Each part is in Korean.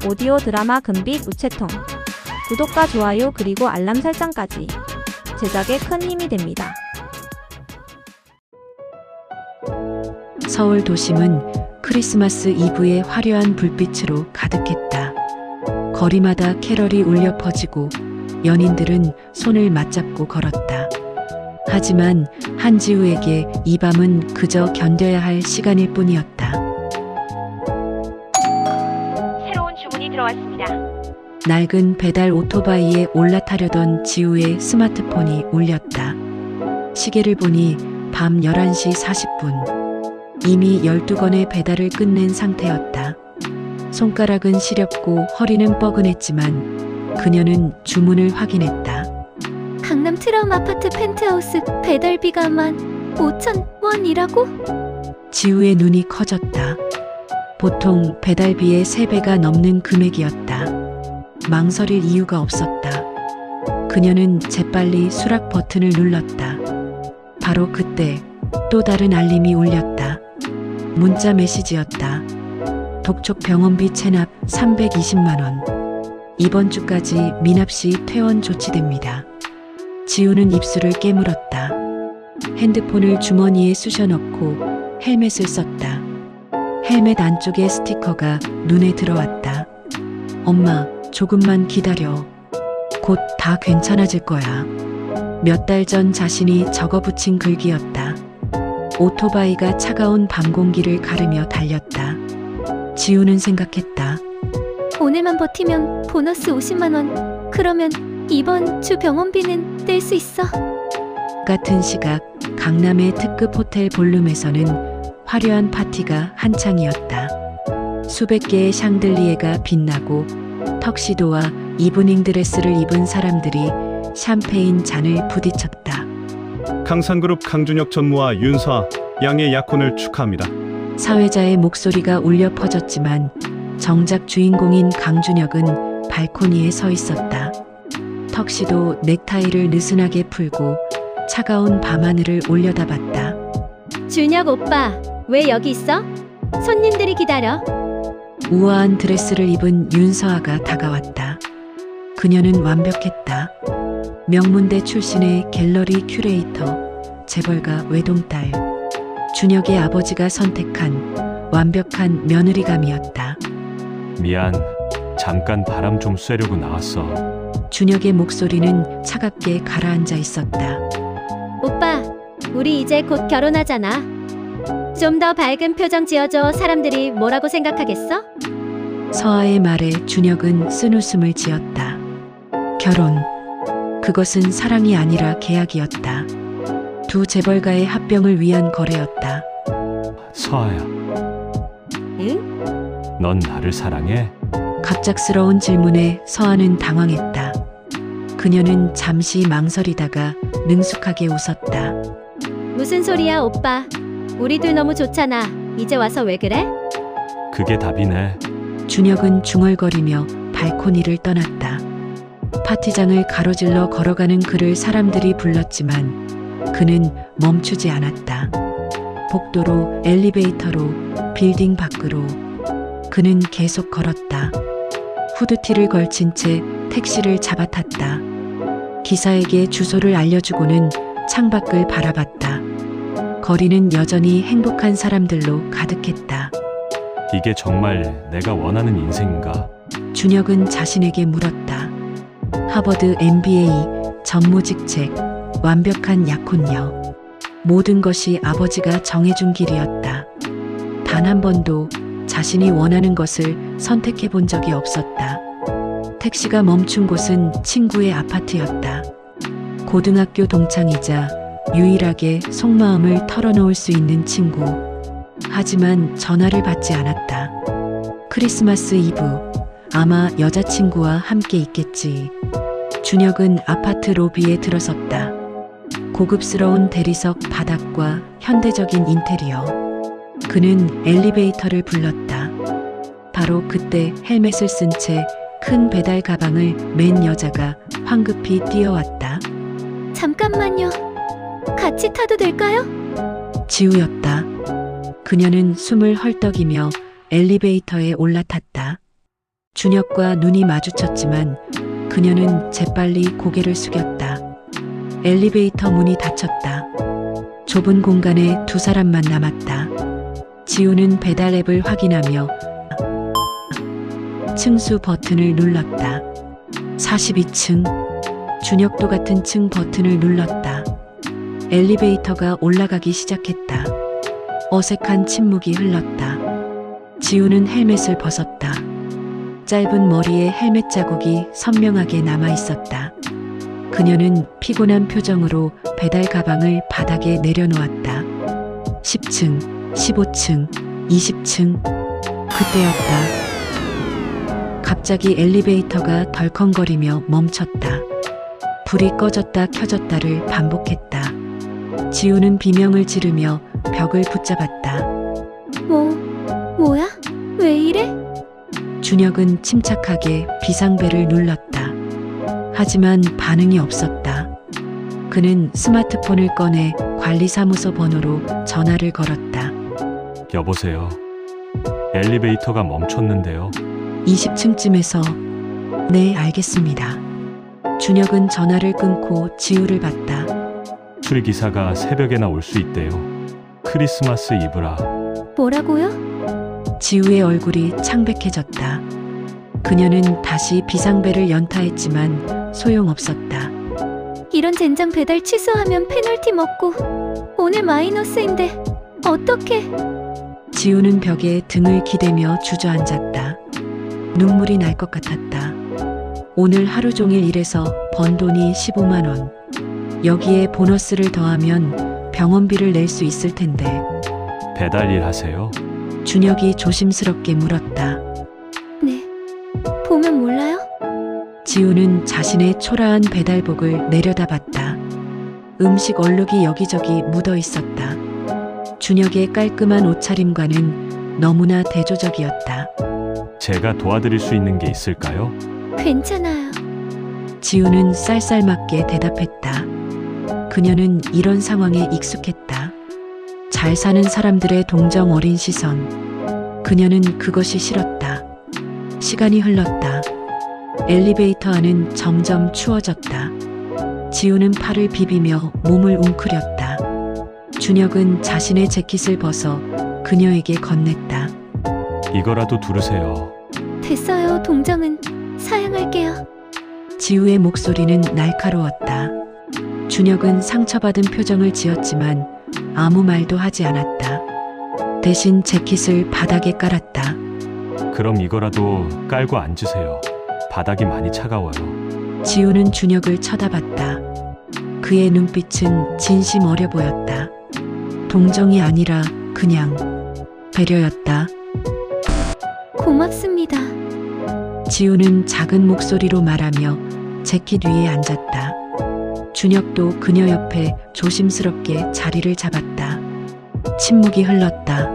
오디오 드라마 금빛 우체통. 구독과 좋아요 그리고 알람 설정까지 제작에 큰 힘이 됩니다. 서울 도심은 크리스마스 이브의 화려한 불빛으로 가득했다. 거리마다 캐럴이 울려 퍼지고 연인들은 손을 맞잡고 걸었다. 하지만 한지우에게 이 밤은 그저 견뎌야 할 시간일 뿐이었다. 새로운 주문이 들어왔습니다. 낡은 배달 오토바이에 올라타려던 지우의 스마트폰이 울렸다. 시계를 보니 밤 11시 40분. 이미 12건의 배달을 끝낸 상태였다. 손가락은 시렵고 허리는 뻐근했지만 그녀는 주문을 확인했다. 강남 트라움 아파트 펜트하우스 배달비가 15,000원이라고? 지우의 눈이 커졌다. 보통 배달비의 3배가 넘는 금액이었다. 망설일 이유가 없었다. 그녀는 재빨리 수락 버튼을 눌렀다. 바로 그때 또 다른 알림이 울렸다. 문자 메시지였다. 독촉 병원비 체납 320만 원. 이번 주까지 미납시 퇴원 조치됩니다. 지우는 입술을 깨물었다. 핸드폰을 주머니에 쑤셔넣고 헬멧을 썼다. 헬멧 안쪽의 스티커가 눈에 들어왔다. 엄마, 조금만 기다려. 곧 다 괜찮아질 거야. 몇 달 전 자신이 적어붙인 글귀였다. 오토바이가 차가운 밤 공기를 가르며 달렸다. 지우는 생각했다. 오늘만 버티면 보너스 50만 원. 그러면 이번 주 병원비는 뗄 수 있어. 같은 시각 강남의 특급 호텔 볼룸에서는 화려한 파티가 한창이었다. 수백 개의 샹들리에가 빛나고 턱시도와 이브닝 드레스를 입은 사람들이 샴페인 잔을 부딪혔다. 강산그룹 강준혁 전무와 윤서아 양의 약혼을 축하합니다. 사회자의 목소리가 울려 퍼졌지만 정작 주인공인 강준혁은 발코니에 서 있었다. 턱시도 넥타이를 느슨하게 풀고 차가운 밤하늘을 올려다봤다. 준혁 오빠, 왜 여기 있어? 손님들이 기다려. 우아한 드레스를 입은 윤서아가 다가왔다. 그녀는 완벽했다. 명문대 출신의 갤러리 큐레이터, 재벌가 외동딸. 준혁의 아버지가 선택한 완벽한 며느리감이었다. 미안, 잠깐 바람 좀 쐬려고 나왔어. 준혁의 목소리는 차갑게 가라앉아 있었다. 오빠, 우리 이제 곧 결혼하잖아. 좀 더 밝은 표정 지어줘. 사람들이 뭐라고 생각하겠어? 서아의 말에 준혁은 쓴웃음을 지었다. 결혼. 그것은 사랑이 아니라 계약이었다. 두 재벌가의 합병을 위한 거래였다. 서아야, 응? 넌 나를 사랑해? 갑작스러운 질문에 서아는 당황했다. 그녀는 잠시 망설이다가 능숙하게 웃었다. 무슨 소리야, 오빠. 우리 둘 너무 좋잖아. 이제 와서 왜 그래? 그게 답이네. 준혁은 중얼거리며 발코니를 떠났다. 파티장을 가로질러 걸어가는 그를 사람들이 불렀지만 그는 멈추지 않았다. 복도로, 엘리베이터로, 빌딩 밖으로 그는 계속 걸었다. 후드티를 걸친 채 택시를 잡아탔다. 기사에게 주소를 알려주고는 창밖을 바라봤다. 거리는 여전히 행복한 사람들로 가득했다. 이게 정말 내가 원하는 인생인가? 준혁은 자신에게 물었다. 하버드 MBA, 전무직책, 완벽한 약혼녀. 모든 것이 아버지가 정해준 길이었다. 단 한 번도 자신이 원하는 것을 선택해 본 적이 없었다. 택시가 멈춘 곳은 친구의 아파트였다. 고등학교 동창이자 유일하게 속마음을 털어놓을 수 있는 친구. 하지만 전화를 받지 않았다. 크리스마스 이브. 아마 여자친구와 함께 있겠지. 준혁은 아파트 로비에 들어섰다. 고급스러운 대리석 바닥과 현대적인 인테리어. 그는 엘리베이터를 불렀다. 바로 그때 헬멧을 쓴 채 큰 배달 가방을 맨 여자가 황급히 뛰어왔다. 잠깐만요. 같이 타도 될까요? 지우였다. 그녀는 숨을 헐떡이며 엘리베이터에 올라탔다. 준혁과 눈이 마주쳤지만 그녀는 재빨리 고개를 숙였다. 엘리베이터 문이 닫혔다. 좁은 공간에 두 사람만 남았다. 지우는 배달 앱을 확인하며 층수 버튼을 눌렀다. 42층. 준혁도 같은 층 버튼을 눌렀다. 엘리베이터가 올라가기 시작했다. 어색한 침묵이 흘렀다. 지우는 헬멧을 벗었다. 짧은 머리에 헬멧 자국이 선명하게 남아 있었다. 그녀는 피곤한 표정으로 배달 가방을 바닥에 내려놓았다. 10층, 15층, 20층. 그때였다. 갑자기 엘리베이터가 덜컹거리며 멈췄다. 불이 꺼졌다 켜졌다를 반복했다. 지우는 비명을 지르며 벽을 붙잡았다. 뭐야? 왜 이래? 준혁은 침착하게 비상벨을 눌렀다. 하지만 반응이 없었다. 그는 스마트폰을 꺼내 관리사무소 번호로 전화를 걸었다. 여보세요. 엘리베이터가 멈췄는데요. 20층쯤에서 네, 알겠습니다. 준혁은 전화를 끊고 지우를 봤다. 출기사가 새벽에나 올 수 있대요. 크리스마스 이브라. 뭐라고요? 지우의 얼굴이 창백해졌다. 그녀는 다시 비상벨을 연타했지만 소용없었다. 이런 젠장 배달 취소하면 페널티 먹고 오늘 마이너스인데 어떡해? 지우는 벽에 등을 기대며 주저앉았다. 눈물이 날 것 같았다. 오늘 하루 종일 일해서 번 돈이 15만 원. 여기에 보너스를 더하면 병원비를 낼 수 있을 텐데. 배달 일 하세요? 준혁이 조심스럽게 물었다. 네. 보면 몰라요? 지우는 자신의 초라한 배달복을 내려다봤다. 음식 얼룩이 여기저기 묻어 있었다. 준혁의 깔끔한 옷차림과는 너무나 대조적이었다. 제가 도와드릴 수 있는 게 있을까요? 괜찮아요. 지우는 쌀쌀맞게 대답했다. 그녀는 이런 상황에 익숙했다. 잘 사는 사람들의 동정 어린 시선. 그녀는 그것이 싫었다. 시간이 흘렀다. 엘리베이터 안은 점점 추워졌다. 지우는 팔을 비비며 몸을 웅크렸다. 준혁은 자신의 재킷을 벗어 그녀에게 건넸다. 이거라도 두르세요. 됐어요. 동정은 사양할게요. 지우의 목소리는 날카로웠다. 준혁은 상처받은 표정을 지었지만 아무 말도 하지 않았다. 대신 재킷을 바닥에 깔았다. 그럼 이거라도 깔고 앉으세요. 바닥이 많이 차가워요. 지우는 준혁을 쳐다봤다. 그의 눈빛은 진심 어려 보였다. 동정이 아니라 그냥 배려였다. 고맙습니다. 지우는 작은 목소리로 말하며 재킷 위에 앉았다. 준혁도 그녀 옆에 조심스럽게 자리를 잡았다. 침묵이 흘렀다.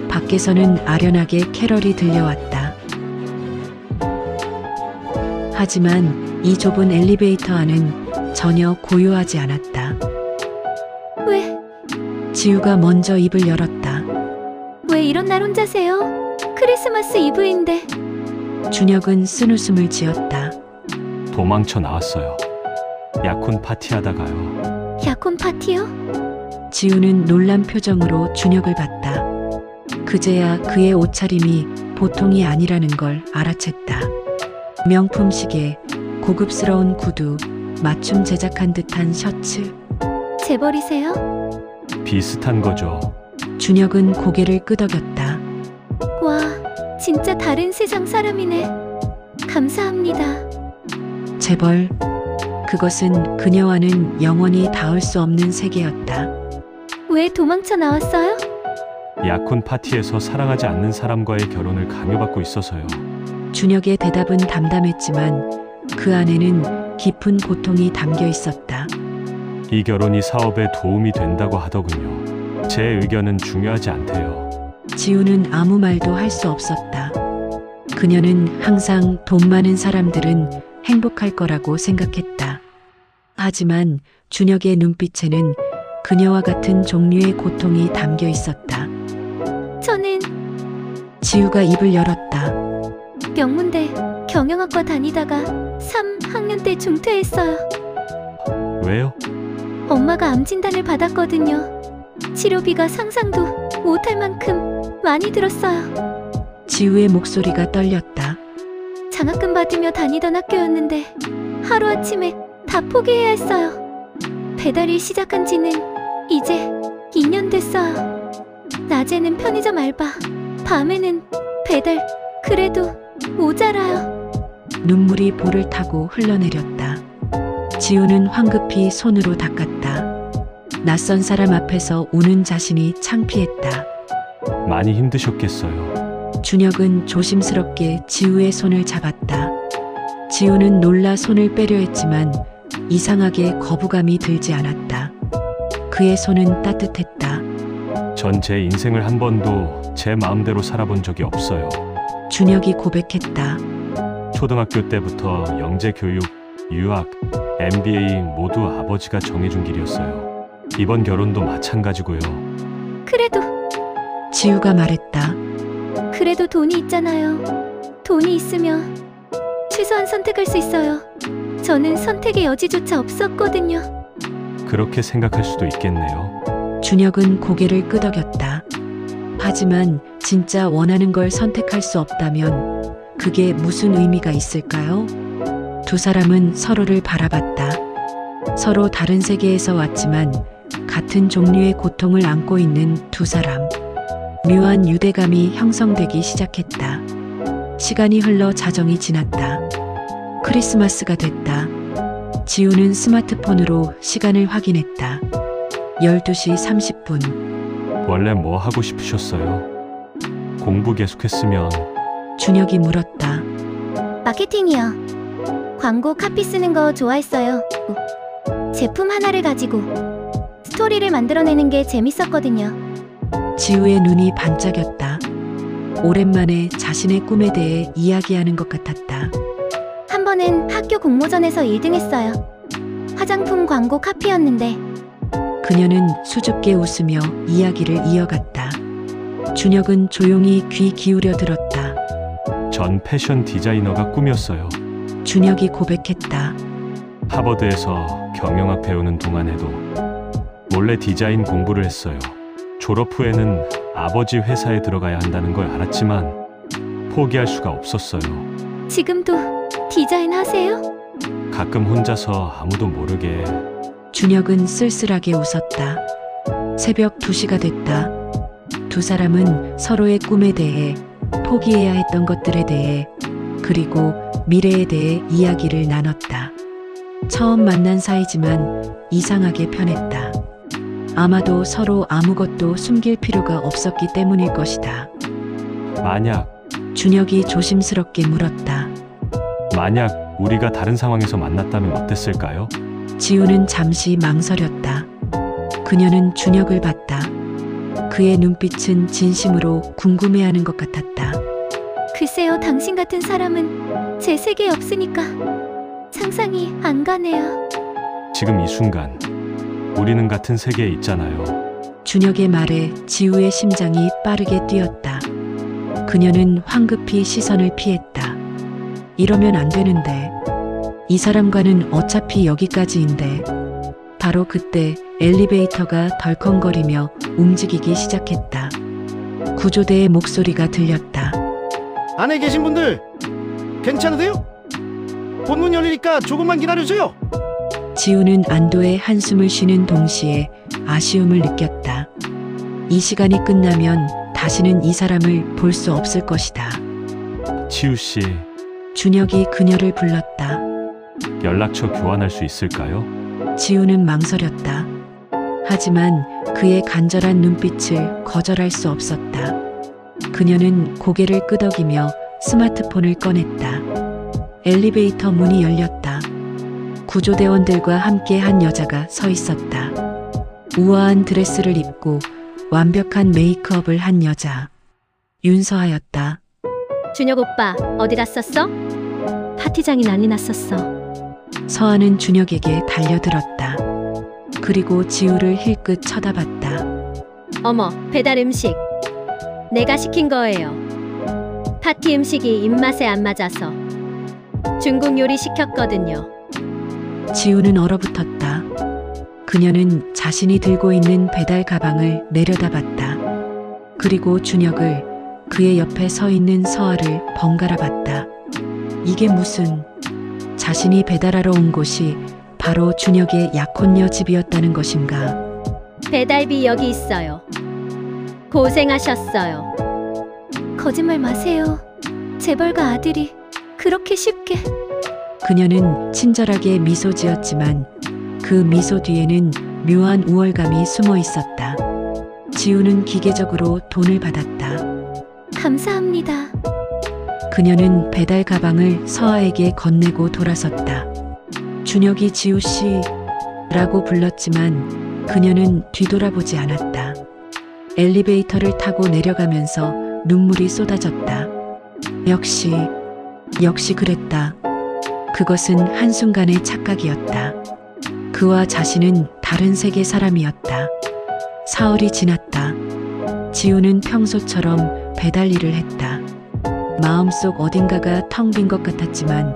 밖에서는 아련하게 캐럴이 들려왔다. 하지만 이 좁은 엘리베이터 안은 전혀 고요하지 않았다. 왜 지우가 먼저 입을 열었다. 이런 날 혼자세요? 크리스마스 이브인데. 준혁은 쓴웃음을 지었다. 도망쳐 나왔어요. 약혼 파티하다가요. 약혼 파티요? 지우는 놀란 표정으로 준혁을 봤다. 그제야 그의 옷차림이 보통이 아니라는 걸 알아챘다. 명품 시계, 고급스러운 구두, 맞춤 제작한 듯한 셔츠. 재벌이세요? 비슷한 거죠. 준혁은 고개를 끄덕였다. 와, 진짜 다른 세상 사람이네. 감사합니다. 재벌. 그것은 그녀와는 영원히 닿을 수 없는 세계였다. 왜 도망쳐 나왔어요? 약혼 파티에서 사랑하지 않는 사람과의 결혼을 강요받고 있어서요. 준혁의 대답은 담담했지만 그 안에는 깊은 고통이 담겨 있었다. 이 결혼이 사업에 도움이 된다고 하더군요. 제 의견은 중요하지 않대요. 지우는 아무 말도 할 수 없었다. 그녀는 항상 돈 많은 사람들은 행복할 거라고 생각했다. 하지만 준혁의 눈빛에는 그녀와 같은 종류의 고통이 담겨 있었다. 저는 지우가 입을 열었다. 명문대 경영학과 다니다가 3학년 때 중퇴했어요. 왜요? 엄마가 암 진단을 받았거든요. 치료비가 상상도 못할 만큼 많이 들었어요. 지우의 목소리가 떨렸다. 장학금 받으며 다니던 학교였는데 하루아침에 다 포기해야 했어요. 배달일 시작한 지는 이제 2년 됐어요. 낮에는 편의점 알바, 밤에는 배달. 그래도 모자라요. 눈물이 볼을 타고 흘러내렸다. 지우는 황급히 손으로 닦았다. 낯선 사람 앞에서 우는 자신이 창피했다. 많이 힘드셨겠어요. 준혁은 조심스럽게 지우의 손을 잡았다. 지우는 놀라 손을 빼려 했지만 이상하게 거부감이 들지 않았다. 그의 손은 따뜻했다. 전 제 인생을 한 번도 제 마음대로 살아본 적이 없어요. 준혁이 고백했다. 초등학교 때부터 영재 교육, 유학, MBA 모두 아버지가 정해준 길이었어요. 이번 결혼도 마찬가지고요. 그래도 지우가 말했다. 그래도 돈이 있잖아요. 돈이 있으면 최소한 선택할 수 있어요. 저는 선택의 여지조차 없었거든요. 그렇게 생각할 수도 있겠네요. 준혁은 고개를 끄덕였다. 하지만 진짜 원하는 걸 선택할 수 없다면 그게 무슨 의미가 있을까요? 두 사람은 서로를 바라봤다. 서로 다른 세계에서 왔지만 같은 종류의 고통을 안고 있는 두 사람. 묘한 유대감이 형성되기 시작했다. 시간이 흘러 자정이 지났다. 크리스마스가 됐다. 지우는 스마트폰으로 시간을 확인했다. 12시 30분. 원래 뭐 하고 싶으셨어요? 공부 계속했으면. 준혁이 물었다. 마케팅이요. 광고 카피 쓰는 거 좋아했어요. 제품 하나를 가지고 스토리를 만들어내는 게 재밌었거든요. 지우의 눈이 반짝였다. 오랜만에 자신의 꿈에 대해 이야기하는 것 같았다. 한 번은 학교 공모전에서 1등 했어요. 화장품 광고 카피였는데 그녀는 수줍게 웃으며 이야기를 이어갔다. 준혁은 조용히 귀 기울여 들었다. 전 패션 디자이너가 꿈이었어요. 준혁이 고백했다. 하버드에서 경영학 배우는 동안에도 몰래 디자인 공부를 했어요. 졸업 후에는 아버지 회사에 들어가야 한다는 걸 알았지만 포기할 수가 없었어요. 지금도 디자인 하세요? 가끔 혼자서 아무도 모르게. 준혁은 쓸쓸하게 웃었다. 새벽 2시가 됐다. 두 사람은 서로의 꿈에 대해, 포기해야 했던 것들에 대해, 그리고 미래에 대해 이야기를 나눴다. 처음 만난 사이지만 이상하게 편했다. 아마도 서로 아무것도 숨길 필요가 없었기 때문일 것이다. 만약 준혁이 조심스럽게 물었다. 만약 우리가 다른 상황에서 만났다면 어땠을까요? 지우는 잠시 망설였다. 그녀는 준혁을 봤다. 그의 눈빛은 진심으로 궁금해하는 것 같았다. 글쎄요, 당신 같은 사람은 제 세계에 없으니까 상상이 안 가네요. 지금 이 순간 우리는 같은 세계에 있잖아요. 준혁의 말에 지우의 심장이 빠르게 뛰었다. 그녀는 황급히 시선을 피했다. 이러면 안 되는데. 이 사람과는 어차피 여기까지인데. 바로 그때 엘리베이터가 덜컹거리며 움직이기 시작했다. 구조대의 목소리가 들렸다. 안에 계신 분들 괜찮으세요? 본문 열리니까 조금만 기다려줘요. 지우는 안도의 한숨을 쉬는 동시에 아쉬움을 느꼈다. 이 시간이 끝나면 다시는 이 사람을 볼 수 없을 것이다. 지우 씨, 준혁이 그녀를 불렀다. 연락처 교환할 수 있을까요? 지우는 망설였다. 하지만 그의 간절한 눈빛을 거절할 수 없었다. 그녀는 고개를 끄덕이며 스마트폰을 꺼냈다. 엘리베이터 문이 열렸다. 구조대원들과 함께 한 여자가 서 있었다. 우아한 드레스를 입고 완벽한 메이크업을 한 여자. 윤서아였다. 준혁 오빠, 어디 갔었어? 파티장이 난리 났었어. 서아는 준혁에게 달려들었다. 그리고 지우를 힐끗 쳐다봤다. 어머, 배달 음식. 내가 시킨 거예요. 파티 음식이 입맛에 안 맞아서 중국 요리 시켰거든요. 지우는 얼어붙었다. 그녀는 자신이 들고 있는 배달 가방을 내려다봤다. 그리고 준혁을, 그의 옆에 서 있는 서아를 번갈아 봤다. 이게 무슨, 자신이 배달하러 온 곳이 바로 준혁의 약혼녀 집이었다는 것인가. 배달비 여기 있어요. 고생하셨어요. 거짓말 마세요. 재벌가 아들이 그렇게 쉽게. 그녀는 친절하게 미소 지었지만 그 미소 뒤에는 묘한 우월감이 숨어 있었다. 지우는 기계적으로 돈을 받았다. 감사합니다. 그녀는 배달 가방을 서아에게 건네고 돌아섰다. 준혁이 지우 씨라고 불렀지만 그녀는 뒤돌아보지 않았다. 엘리베이터를 타고 내려가면서 눈물이 쏟아졌다. 역시 그랬다. 그것은 한순간의 착각이었다. 그와 자신은 다른 세계 사람이었다. 사흘이 지났다. 지우는 평소처럼 배달 일을 했다. 마음속 어딘가가 텅 빈 것 같았지만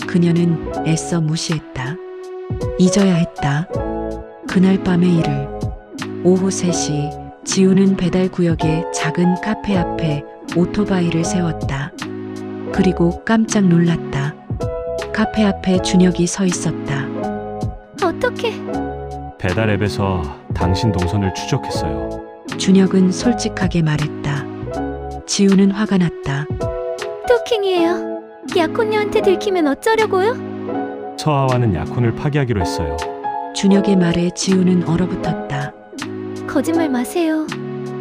그녀는 애써 무시했다. 잊어야 했다. 그날 밤의 일을. 오후 3시 지우는 배달 구역의 작은 카페 앞에 오토바이를 세웠다. 그리고 깜짝 놀랐다. 카페 앞에 준혁이 서 있었다. 어떻게? 배달 앱에서 당신 동선을 추적했어요. 준혁은 솔직하게 말했다. 지우는 화가 났다. 토킹이에요. 약혼녀한테 들키면 어쩌려고요? 서아와는 약혼을 파기하기로 했어요. 준혁의 말에 지우는 얼어붙었다. 거짓말 마세요.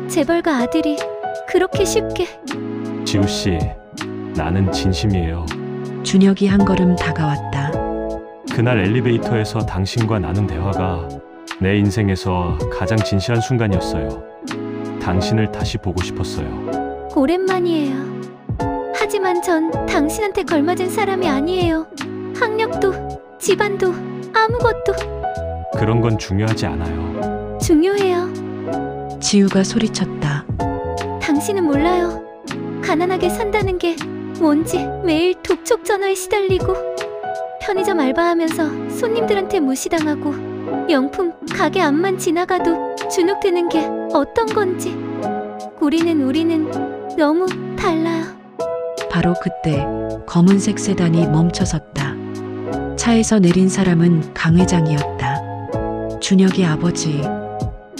재벌가 아들이 그렇게 쉽게. 지우 씨, 나는 진심이에요. 준혁이 한 걸음 다가왔다. 그날 엘리베이터에서 당신과 나눈 대화가 내 인생에서 가장 진실한 순간이었어요. 당신을 다시 보고 싶었어요. 오랜만이에요. 하지만 전 당신한테 걸맞은 사람이 아니에요. 학력도, 집안도, 아무것도. 그런 건 중요하지 않아요. 중요해요. 지우가 소리쳤다. 당신은 몰라요. 가난하게 산다는 게 뭔지. 매일 독촉 전화에 시달리고 편의점 알바하면서 손님들한테 무시당하고 명품 가게 앞만 지나가도 주눅 드는 게 어떤 건지. 우리는 너무 달라요. 바로 그때 검은색 세단이 멈춰섰다. 차에서 내린 사람은 강 회장이었다. 준혁의 아버지.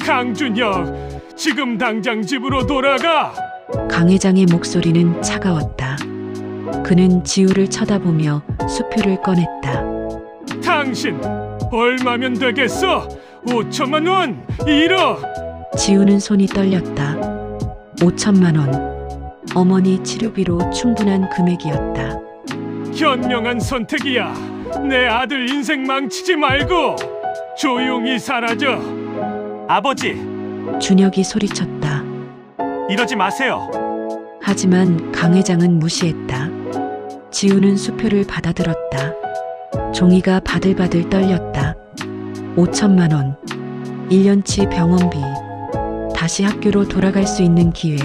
강준혁, 지금 당장 집으로 돌아가! 강 회장의 목소리는 차가웠다. 그는 지우를 쳐다보며 수표를 꺼냈다. 당신 얼마면 되겠어? 5천만 원! 1억! 지우는 손이 떨렸다. 5천만 원. 어머니 치료비로 충분한 금액이었다. 현명한 선택이야. 내 아들 인생 망치지 말고 조용히 사라져. 아버지, 준혁이 소리쳤다. 이러지 마세요. 하지만 강 회장은 무시했다. 지우는 수표를 받아들었다. 종이가 바들바들 떨렸다. 5천만 원. 1년치 병원비. 다시 학교로 돌아갈 수 있는 기회.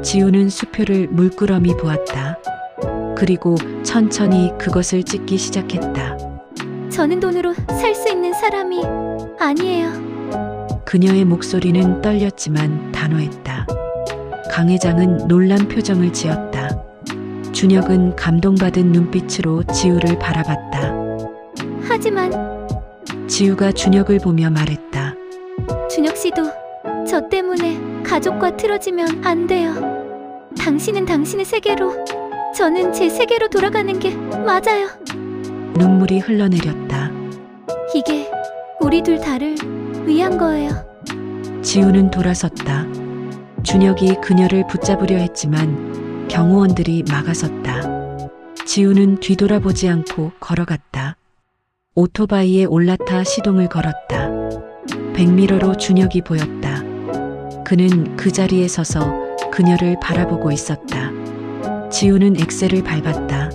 지우는 수표를 물끄러미 보았다. 그리고 천천히 그것을 찍기 시작했다. 저는 돈으로 살 수 있는 사람이 아니에요. 그녀의 목소리는 떨렸지만 단호했다. 강 회장은 놀란 표정을 지었다. 준혁은 감동받은 눈빛으로 지우를 바라봤다. 하지만 지우가 준혁을 보며 말했다. 준혁 씨도 저 때문에 가족과 틀어지면 안 돼요. 당신은 당신의 세계로, 저는 제 세계로 돌아가는 게 맞아요. 눈물이 흘러내렸다. 이게 우리 둘 다를 위한 거예요. 지우는 돌아섰다. 준혁이 그녀를 붙잡으려 했지만 경호원들이 막아섰다. 지우는 뒤돌아보지 않고 걸어갔다. 오토바이에 올라타 시동을 걸었다. 백미러로 준혁이 보였다. 그는 그 자리에 서서 그녀를 바라보고 있었다. 지우는 엑셀을 밟았다.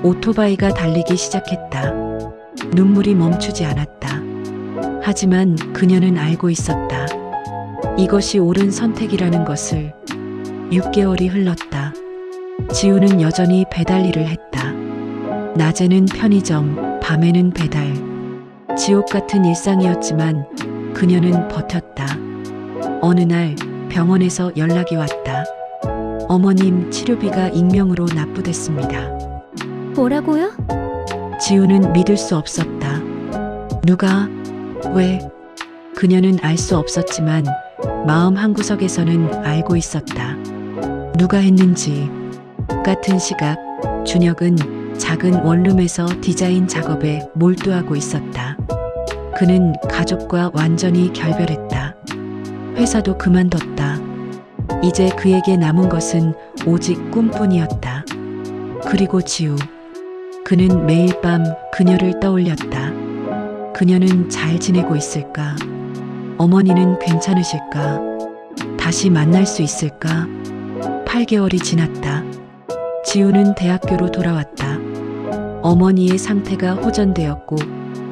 오토바이가 달리기 시작했다. 눈물이 멈추지 않았다. 하지만 그녀는 알고 있었다. 이것이 옳은 선택이라는 것을. 6개월이 흘렀다. 지우는 여전히 배달 일을 했다. 낮에는 편의점, 밤에는 배달. 지옥 같은 일상이었지만 그녀는 버텼다. 어느 날 병원에서 연락이 왔다. 어머님 치료비가 익명으로 납부됐습니다. 뭐라고요? 지우는 믿을 수 없었다. 누가? 왜? 그녀는 알 수 없었지만 마음 한구석에서는 알고 있었다. 누가 했는지. 같은 시각 준혁은 작은 원룸에서 디자인 작업에 몰두하고 있었다. 그는 가족과 완전히 결별했다. 회사도 그만뒀다. 이제 그에게 남은 것은 오직 꿈뿐이었다. 그리고 지우. 그는 매일 밤 그녀를 떠올렸다. 그녀는 잘 지내고 있을까? 어머니는 괜찮으실까? 다시 만날 수 있을까? 8개월이 지났다. 지우는 대학교로 돌아왔다. 어머니의 상태가 호전되었고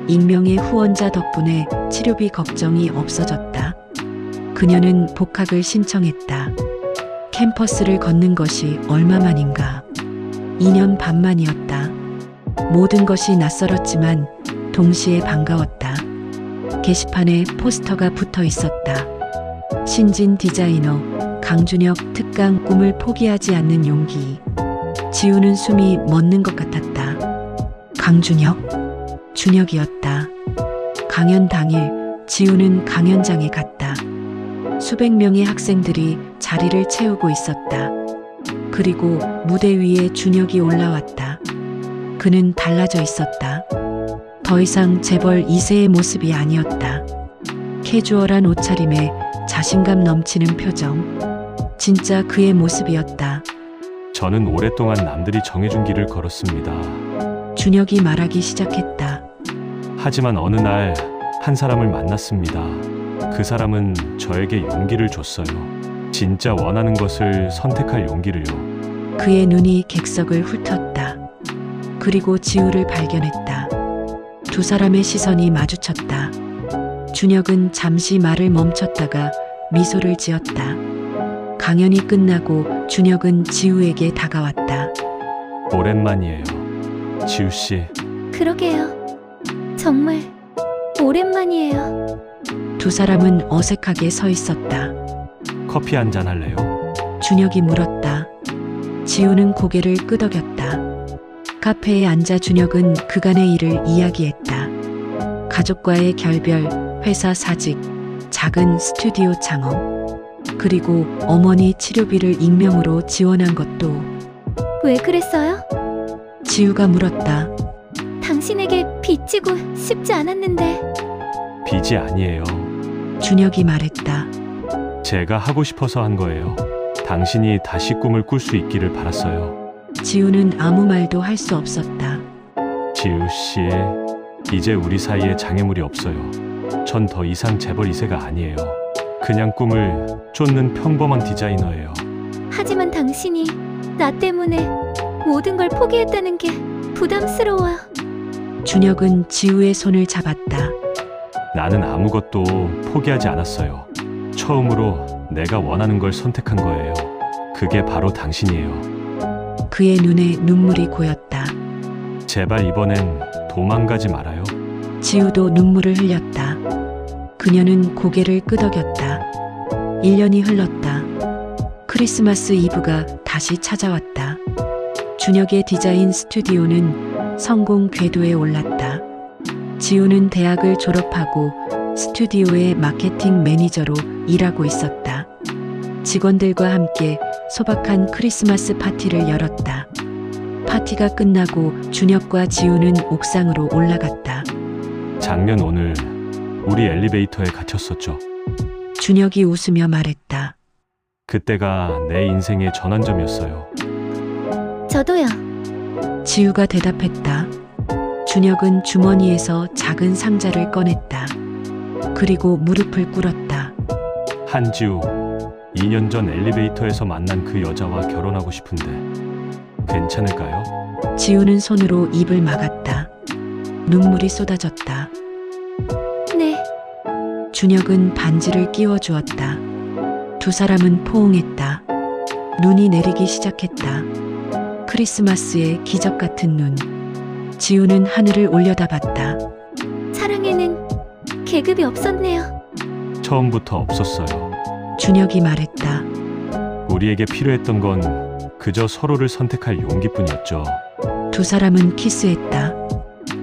익명의 후원자 덕분에 치료비 걱정이 없어졌다. 그녀는 복학을 신청했다. 캠퍼스를 걷는 것이 얼마만인가. 2년 반 만이었다. 모든 것이 낯설었지만 동시에 반가웠다. 게시판에 포스터가 붙어 있었다. 신진 디자이너, 강준혁 특강 꿈을 포기하지 않는 용기. 지우는 숨이 멎는 것 같았다. 강준혁? 준혁이었다. 강연 당일 지우는 강연장에 갔다. 수백 명의 학생들이 자리를 채우고 있었다. 그리고 무대 위에 준혁이 올라왔다. 그는 달라져 있었다. 더 이상 재벌 2세의 모습이 아니었다. 캐주얼한 옷차림에 자신감 넘치는 표정. 진짜 그의 모습이었다. 저는 오랫동안 남들이 정해준 길을 걸었습니다. 준혁이 말하기 시작했다. 하지만 어느 날 한 사람을 만났습니다. 그 사람은 저에게 용기를 줬어요. 진짜 원하는 것을 선택할 용기를요. 그의 눈이 객석을 훑었다. 그리고 지우를 발견했다. 두 사람의 시선이 마주쳤다. 준혁은 잠시 말을 멈췄다가 미소를 지었다. 강연이 끝나고 준혁은 지우에게 다가왔다. 오랜만이에요. 지우 씨. 그러게요. 정말 오랜만이에요. 두 사람은 어색하게 서 있었다. 커피 한잔 할래요? 준혁이 물었다. 지우는 고개를 끄덕였다. 카페에 앉아 준혁은 그간의 일을 이야기했다. 가족과의 결별, 회사 사직, 작은 스튜디오 창업, 그리고 어머니 치료비를 익명으로 지원한 것도. 왜 그랬어요? 지우가 물었다. 당신에게 빚지고 싶지 않았는데. 빚이 아니에요. 준혁이 말했다. 제가 하고 싶어서 한 거예요. 당신이 다시 꿈을 꿀 수 있기를 바랐어요. 지우는 아무 말도 할 수 없었다. 지우 씨, 이제 우리 사이에 장애물이 없어요. 전 더 이상 재벌 2세가 아니에요. 그냥 꿈을 쫓는 평범한 디자이너예요. 하지만 당신이 나 때문에 모든 걸 포기했다는 게 부담스러워요. 준혁은 지우의 손을 잡았다. 나는 아무것도 포기하지 않았어요. 처음으로 내가 원하는 걸 선택한 거예요. 그게 바로 당신이에요. 그의 눈에 눈물이 고였다. 제발 이번엔 도망가지 말아요. 지우도 눈물을 흘렸다. 그녀는 고개를 끄덕였다. 1년이 흘렀다. 크리스마스 이브가 다시 찾아왔다. 준혁의 디자인 스튜디오는 성공 궤도에 올랐다. 지우는 대학을 졸업하고 스튜디오의 마케팅 매니저로 일하고 있었다. 직원들과 함께 소박한 크리스마스 파티를 열었다. 파티가 끝나고 준혁과 지우는 옥상으로 올라갔다. 작년 오늘 우리 엘리베이터에 갇혔었죠. 준혁이 웃으며 말했다. 그때가 내 인생의 전환점이었어요. 저도요. 지우가 대답했다. 준혁은 주머니에서 작은 상자를 꺼냈다. 그리고 무릎을 꿇었다. 한지우, 2년 전 엘리베이터에서 만난 그 여자와 결혼하고 싶은데 괜찮을까요? 지우는 손으로 입을 막았다. 눈물이 쏟아졌다. 네. 준혁은 반지를 끼워주었다. 두 사람은 포옹했다. 눈이 내리기 시작했다. 크리스마스의 기적 같은 눈. 지우는 하늘을 올려다봤다. 사랑에는 계급이 없었네요. 처음부터 없었어요. 준혁이 말했다. 우리에게 필요했던 건 그저 서로를 선택할 용기뿐이었죠. 두 사람은 키스했다.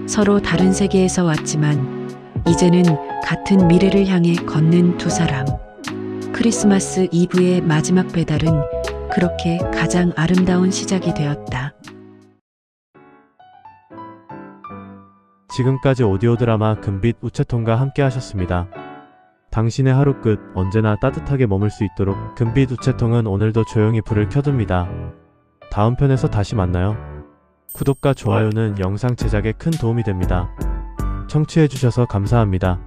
서로 다른 세계에서 왔지만 이제는 같은 미래를 향해 걷는 두 사람. 크리스마스 이브의 마지막 배달은 그렇게 가장 아름다운 시작이 되었다. 지금까지 오디오 드라마 금빛 우체통과 함께 하셨습니다. 당신의 하루 끝 언제나 따뜻하게 머물 수 있도록 금빛 우체통은 오늘도 조용히 불을 켜둡니다. 다음 편에서 다시 만나요. 구독과 좋아요는 영상 제작에 큰 도움이 됩니다. 청취해주셔서 감사합니다.